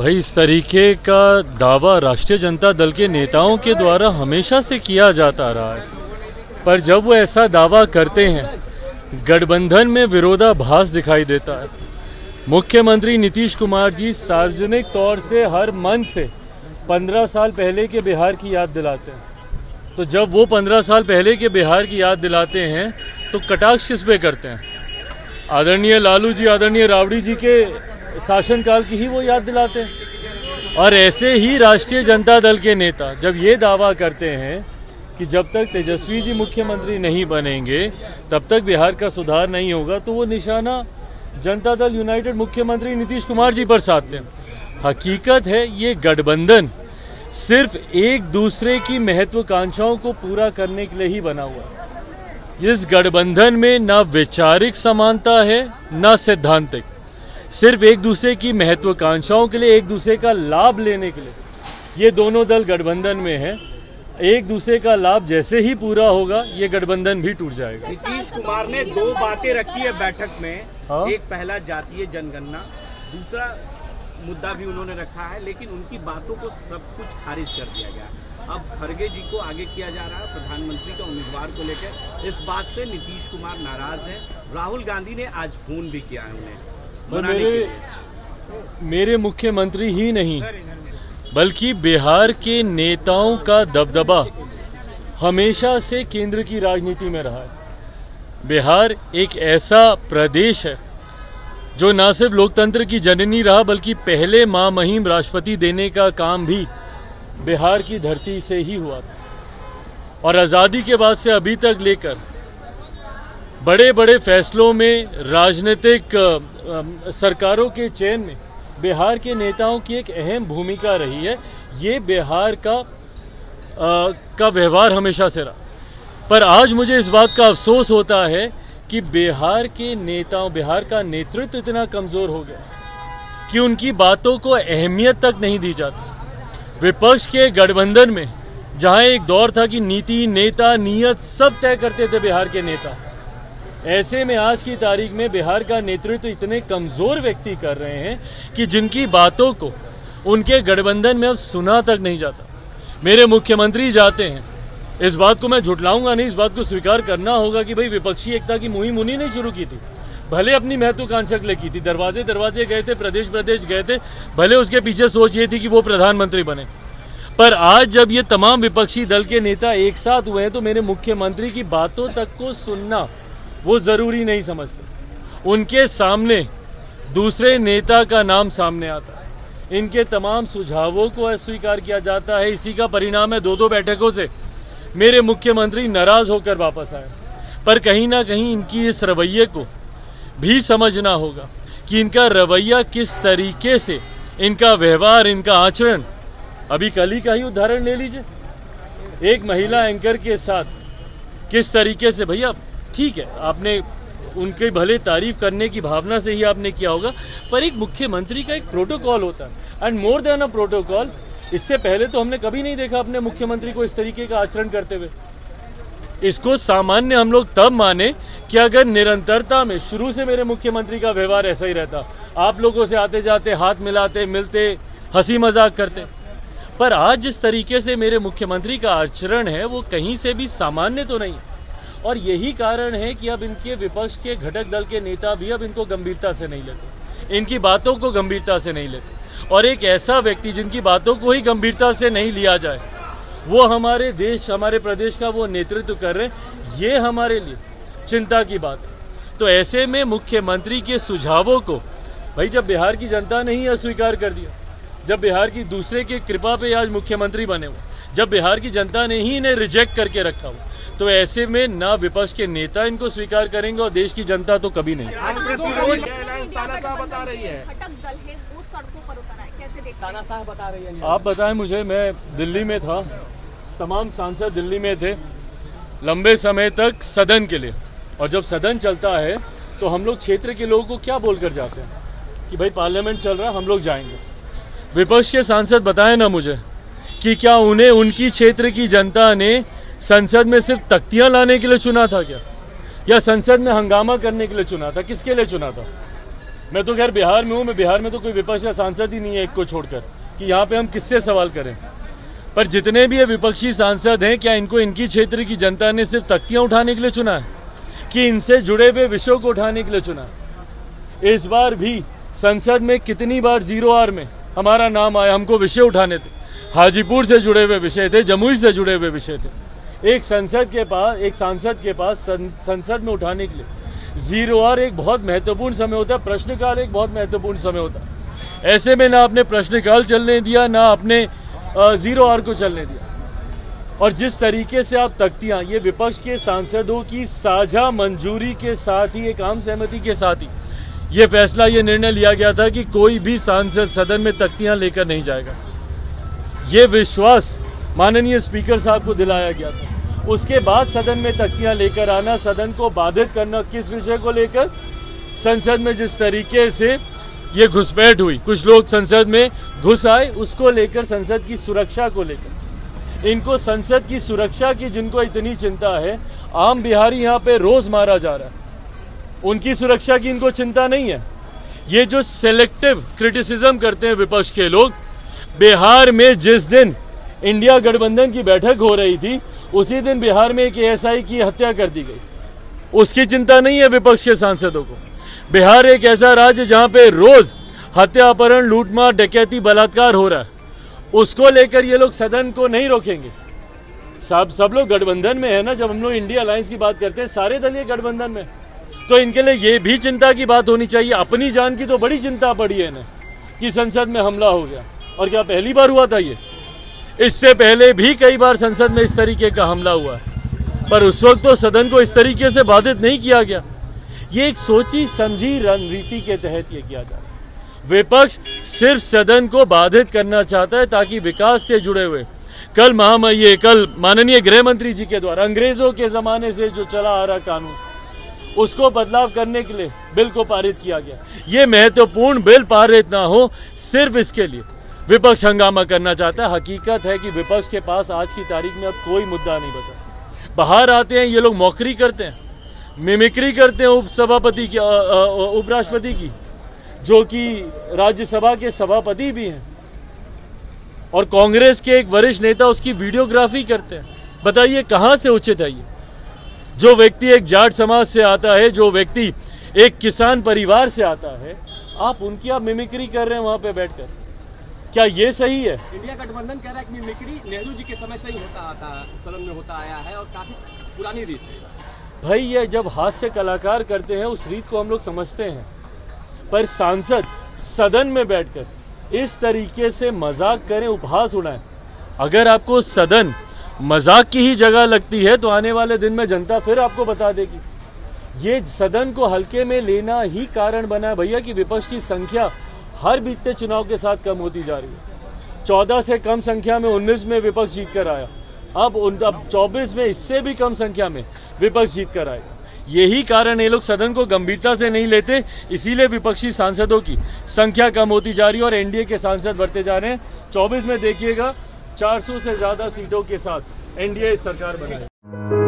भाई इस तरीके का दावा राष्ट्रीय जनता दल के नेताओं के द्वारा हमेशा से किया जाता रहा है, पर जब वो ऐसा दावा करते हैं गठबंधन में विरोधाभास दिखाई देता है। मुख्यमंत्री नीतीश कुमार जी सार्वजनिक तौर से हर मंच से 15 साल पहले के बिहार की याद दिलाते हैं, तो जब वो 15 साल पहले के बिहार की याद दिलाते हैं तो कटाक्ष किस पे करते हैं? आदरणीय लालू जी, आदरणीय राबड़ी जी के शासनकाल की ही वो याद दिलाते हैं। और ऐसे ही राष्ट्रीय जनता दल के नेता जब ये दावा करते हैं कि जब तक तेजस्वी जी मुख्यमंत्री नहीं बनेंगे तब तक बिहार का सुधार नहीं होगा, तो वो निशाना जनता दल यूनाइटेड मुख्यमंत्री नीतीश कुमार जी पर साधते हैं। हकीकत है ये गठबंधन सिर्फ एक दूसरे की महत्वाकांक्षाओं को पूरा करने के लिए ही बना हुआ है। इस गठबंधन में ना वैचारिक समानता है ना सैद्धांतिक, सिर्फ एक दूसरे की महत्वाकांक्षाओं के लिए, एक दूसरे का लाभ लेने के लिए ये दोनों दल गठबंधन में है। एक दूसरे का लाभ जैसे ही पूरा होगा ये गठबंधन भी टूट जाएगा। नीतीश कुमार ने दो बातें रखी है बैठक में। हाँ? एक पहला जातीय जनगणना, दूसरा मुद्दा भी उन्होंने रखा है, लेकिन उनकी बातों को सब कुछ खारिज कर दिया गया। अब खड़गे जी को आगे किया जा रहा है प्रधानमंत्री का उम्मीदवार को लेकर। इस बात से नीतीश कुमार नाराज है। राहुल गांधी ने आज फोन भी किया है उन्हें। मेरे मुख्यमंत्री ही नहीं बल्कि बिहार के नेताओं का दबदबा हमेशा से केंद्र की राजनीति में रहा है। बिहार एक ऐसा प्रदेश है जो न सिर्फ लोकतंत्र की जननी रहा बल्कि पहले महामहिम राष्ट्रपति देने का काम भी बिहार की धरती से ही हुआ था। और आज़ादी के बाद से अभी तक लेकर बड़े बड़े फैसलों में, राजनीतिक सरकारों के चयन में बिहार के नेताओं की एक अहम भूमिका रही है। ये बिहार का व्यवहार हमेशा से रहा। पर आज मुझे इस बात का अफसोस होता है कि बिहार के नेताओं, बिहार का नेतृत्व इतना कमजोर हो गया कि उनकी बातों को अहमियत तक नहीं दी जाती। विपक्ष के गठबंधन में जहां एक दौर था कि नीति, नेता, नीयत सब तय करते थे बिहार के नेता, ऐसे में आज की तारीख में बिहार का नेतृत्व इतने कमजोर व्यक्ति कर रहे हैं कि जिनकी बातों को उनके गठबंधन में अब सुना तक नहीं जाता। मेरे मुख्यमंत्री जाते हैं, इस बात को मैं झुटलाऊंगा नहीं, इस बात को स्वीकार करना होगा कि भाई विपक्षी एकता की मुहिम उन्हीं ने शुरू की थी। भले अपनी महत्वाकांक्षा के लिए की थी, दरवाजे दरवाजे गए थे, प्रदेश प्रदेश गए थे, भले उसके पीछे सोच ये थी कि वो प्रधानमंत्री बने। पर आज जब ये तमाम विपक्षी दल के नेता एक साथ हुए हैं तो मेरे मुख्यमंत्री की बातों तक को सुनना वो जरूरी नहीं समझते। उनके सामने दूसरे नेता का नाम सामने आता है, इनके तमाम सुझावों को अस्वीकार किया जाता है। इसी का परिणाम है दो बैठकों से मेरे मुख्यमंत्री नाराज होकर वापस आए। पर कहीं ना कहीं इनकी इस रवैये को भी समझना होगा कि इनका रवैया किस तरीके से, इनका व्यवहार, इनका आचरण, अभी कल ही का ही उदाहरण ले लीजिए, एक महिला एंकर के साथ किस तरीके से, भैया ठीक है आपने उनके भले तारीफ करने की भावना से ही आपने किया होगा, पर एक मुख्यमंत्री का एक प्रोटोकॉल होता है and more than a protocol. इससे पहले तो हमने कभी नहीं देखा अपने मुख्यमंत्री को इस तरीके का आचरण करते हुए। इसको सामान्य हम लोग तब माने कि अगर निरंतरता में शुरू से मेरे मुख्यमंत्री का व्यवहार ऐसा ही रहता, आप लोगों से आते जाते हाथ मिलाते, मिलते, हंसी मजाक करते। पर आज जिस तरीके से मेरे मुख्यमंत्री का आचरण है वो कहीं से भी सामान्य तो नहीं। और यही कारण है कि अब इनके विपक्ष के घटक दल के नेता भी अब इनको गंभीरता से नहीं लेते, इनकी बातों को गंभीरता से नहीं लेते। और एक ऐसा व्यक्ति जिनकी बातों को ही गंभीरता से नहीं लिया जाए, वो हमारे देश, हमारे प्रदेश का वो नेतृत्व कर रहे हैं, ये हमारे लिए चिंता की बात है। तो ऐसे में मुख्यमंत्री के सुझावों को, भाई जब बिहार की जनता ने ही अस्वीकार कर दिया, जब बिहार की दूसरे की कृपा पे आज मुख्यमंत्री बने हुए, जब बिहार की जनता ने ही इन्हें रिजेक्ट करके रखा हुआ, तो ऐसे में ना विपक्ष के नेता इनको स्वीकार करेंगे और देश की जनता तो कभी नहीं। बता रही है तानाशाह बता रही है। आप बताएं मुझे, मैं दिल्ली में था, तमाम सांसद दिल्ली में थे लंबे समय तक सदन के लिए, और जब सदन चलता है तो हम लोग क्षेत्र के लोगों को क्या बोलकर जाते हैं कि भाई पार्लियामेंट चल रहा है, हम लोग जाएंगे। विपक्ष के सांसद बताएं ना मुझे कि क्या उन्हें उनकी क्षेत्र की जनता ने संसद में सिर्फ तख्तियां लाने के लिए चुना था क्या, या संसद में हंगामा करने के लिए चुना था? किसके लिए चुना था? मैं तो खैर बिहार में हूं, मैं बिहार में तो कोई विपक्ष का सांसद ही नहीं है एक को छोड़कर कि यहाँ पे हम किससे सवाल करें। पर जितने भी ये विपक्षी सांसद हैं, क्या इनको इनकी क्षेत्र की जनता ने सिर्फ तख्तियां उठाने के लिए चुना है कि इनसे जुड़े हुए विषयों को उठाने के लिए चुना है? इस बार भी संसद में कितनी बार 0R में हमारा नाम आया, हमको विषय उठाने थे। हाजीपुर से जुड़े हुए विषय थे, जमुई से जुड़े हुए विषय थे। एक सांसद के पास संसद में उठाने के लिए 0R एक बहुत महत्वपूर्ण समय होता है, प्रश्नकाल एक बहुत महत्वपूर्ण समय होता है। ऐसे में ना आपने प्रश्नकाल चलने दिया, ना आपने 0R को चलने दिया। और जिस तरीके से आप तख्तियां, ये विपक्ष के सांसदों की साझा मंजूरी के साथ ही, एक आम सहमति के साथ ही ये फैसला, ये निर्णय लिया गया था कि कोई भी सांसद सदन में तख्तियां लेकर नहीं जाएगा। ये विश्वास माननीय स्पीकर साहब को दिलाया गया था। उसके बाद सदन में तख्तियां लेकर आना, सदन को बाधित करना, किस विषय को लेकर? संसद में जिस तरीके से ये घुसपैठ हुई, कुछ लोग संसद में घुस आए, उसको लेकर, संसद की सुरक्षा को लेकर। इनको संसद की सुरक्षा की जिनको इतनी चिंता है, आम बिहारी यहाँ पे रोज मारा जा रहा है, उनकी सुरक्षा की इनको चिंता नहीं है। ये जो सेलेक्टिव क्रिटिसिज्म करते हैं विपक्ष के लोग, बिहार में जिस दिन इंडिया गठबंधन की बैठक हो रही थी, उसी दिन बिहार में एक ASI की हत्या कर दी गई। उसकी चिंता नहीं है विपक्ष के सांसदों को। बिहार एक ऐसा राज्य जहां पे रोज हत्या, अपहरण, लूटमार, डकैती, बलात्कार हो रहा है, उसको लेकर ये लोग सदन को नहीं रोकेंगे। सब लोग गठबंधन में है ना। जब हम लोग इंडिया अलायंस की बात करते हैं, सारे दल ये गठबंधन में, तो इनके लिए ये भी चिंता की बात होनी चाहिए। अपनी जान की तो बड़ी चिंता पड़ी है इन्हें कि संसद में हमला हो गया। और क्या पहली बार हुआ था ये? इससे पहले भी कई बार संसद में इस तरीके का हमला हुआ है, पर उस वक्त तो सदन को इस तरीके से बाधित नहीं किया गया। ये एक सोची समझी रणनीति के तहत ये किया जा रहा है। विपक्ष सिर्फ सदन को बाधित करना चाहता है ताकि विकास से जुड़े हुए, कल माननीय गृह मंत्री जी के द्वारा अंग्रेजों के जमाने से जो चला आ रहा कानून, उसको बदलाव करने के लिए बिल को पारित किया गया। ये महत्वपूर्ण बिल पारित ना हो, सिर्फ इसके लिए विपक्ष हंगामा करना चाहता है। हकीकत है कि विपक्ष के पास आज की तारीख में अब कोई मुद्दा नहीं बचा। बाहर आते हैं ये लोग, मौकरी करते हैं, मिमिक्री करते हैं उपराष्ट्रपति की, जो कि राज्यसभा के सभापति भी हैं, और कांग्रेस के एक वरिष्ठ नेता उसकी वीडियोग्राफी करते हैं। बताइए कहां से उचित है ये? जो व्यक्ति एक जाट समाज से आता है, जो व्यक्ति एक किसान परिवार से आता है, आप उनकी आप मिमिक्री कर रहे हैं वहां पे बैठकर। क्या ये सही है? इंडिया गठबंधन कह रहा है कि मिमिक्री नेहरू जी के समय से ही होता आता, सदन में होता आया है और काफी पुरानी रीत है। भाई ये जब हास्य कलाकार करते हैं उस रीत को हम लोग समझते हैं, पर सांसद सदन में बैठकर इस तरीके से मजाक करें, उपहास उड़ाएं। अगर आपको सदन मजाक की ही जगह लगती है तो आने वाले दिन में जनता फिर आपको बता देगी। ये सदन को हल्के में लेना ही कारण बना है भैया कि विपक्ष की संख्या हर बीतते चुनाव के साथ कम होती जा रही है। 14 से कम संख्या में 19 में विपक्ष जीत कर आया, अब 24 में इससे भी कम संख्या में विपक्ष जीत कर आएगा। यही कारण ये लोग सदन को गंभीरता से नहीं लेते, इसीलिए विपक्षी सांसदों की संख्या कम होती जा रही है और एनडीए के सांसद बढ़ते जा रहे हैं। 24 में देखिएगा 400 से ज्यादा सीटों के साथ एनडीए सरकार बनाएगी।